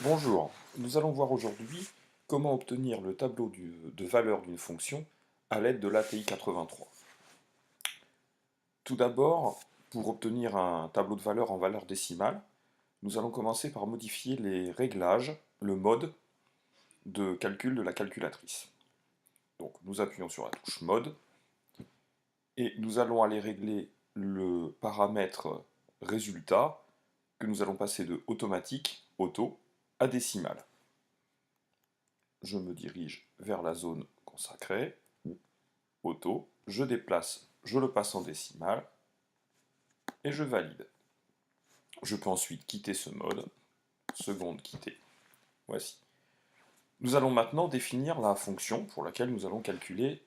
Bonjour, nous allons voir aujourd'hui comment obtenir le tableau de valeur d'une fonction à l'aide de l'API 83. Tout d'abord, pour obtenir un tableau de valeur en valeur décimale, nous allons commencer par modifier les réglages, le mode de calcul de la calculatrice. Donc nous appuyons sur la touche mode et nous allons aller régler le paramètre résultat que nous allons passer de automatique, auto, à décimal. Je me dirige vers la zone consacrée, auto, je déplace, je le passe en décimale, et je valide. Je peux ensuite quitter ce mode, seconde quitter, voici. Nous allons maintenant définir la fonction pour laquelle nous allons calculer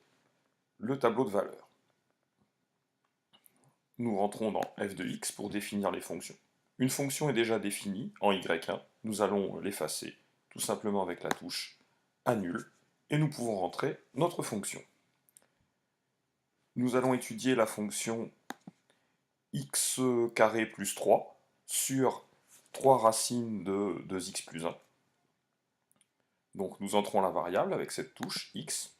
le tableau de valeur. Nous rentrons dans f de x pour définir les fonctions. Une fonction est déjà définie en y1, nous allons l'effacer tout simplement avec la touche annule, et nous pouvons rentrer notre fonction. Nous allons étudier la fonction x carré plus 3 sur 3 racines de 2x plus 1. Donc nous entrons la variable avec cette touche x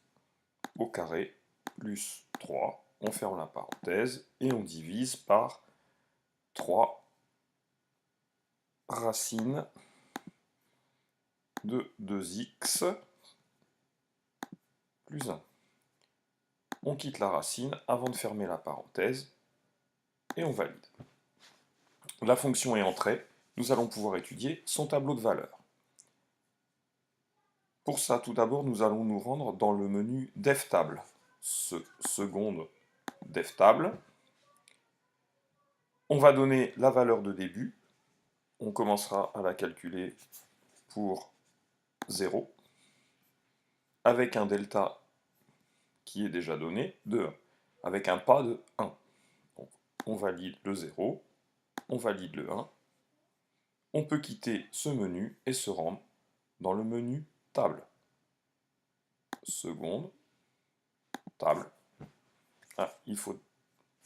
au carré plus 3. On ferme la parenthèse et on divise par 3 racines de 2x plus 1. On quitte la racine avant de fermer la parenthèse et on valide. La fonction est entrée, nous allons pouvoir étudier son tableau de valeur. Pour ça, tout d'abord, nous allons nous rendre dans le menu DevTable. Seconde DevTable. On va donner la valeur de début. On commencera à la calculer pour 0, avec un delta qui est déjà donné de 1, avec un pas de 1. Donc, on valide le 0, on valide le 1. On peut quitter ce menu et se rendre dans le menu Table. Seconde, Table.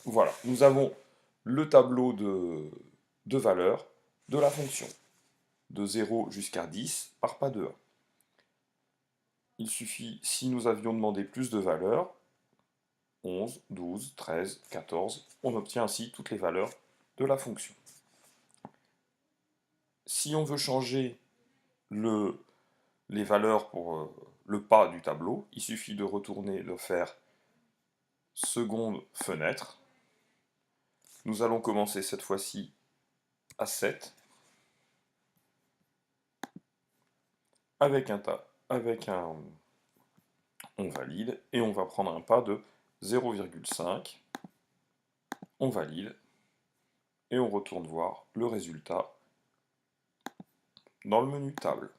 Voilà, nous avons le tableau de valeurs de la fonction, de 0 jusqu'à 10 par pas de 1. Il suffit, si nous avions demandé plus de valeurs, 11, 12, 13, 14, on obtient ainsi toutes les valeurs de la fonction. Si on veut changer les valeurs pour le pas du tableau, il suffit de retourner, de faire seconde fenêtre. Nous allons commencer cette fois-ci à 7, avec on valide, et on va prendre un pas de 0,5, on valide, et on retourne voir le résultat dans le menu table.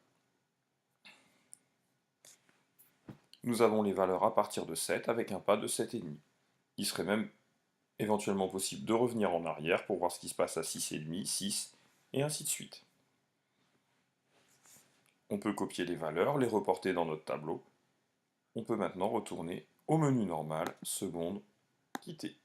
Nous avons les valeurs à partir de 7 avec un pas de 7,5. Il serait même éventuellement possible de revenir en arrière pour voir ce qui se passe à 6,5, 6, et ainsi de suite. On peut copier les valeurs, les reporter dans notre tableau. On peut maintenant retourner au menu normal, seconde, quitter.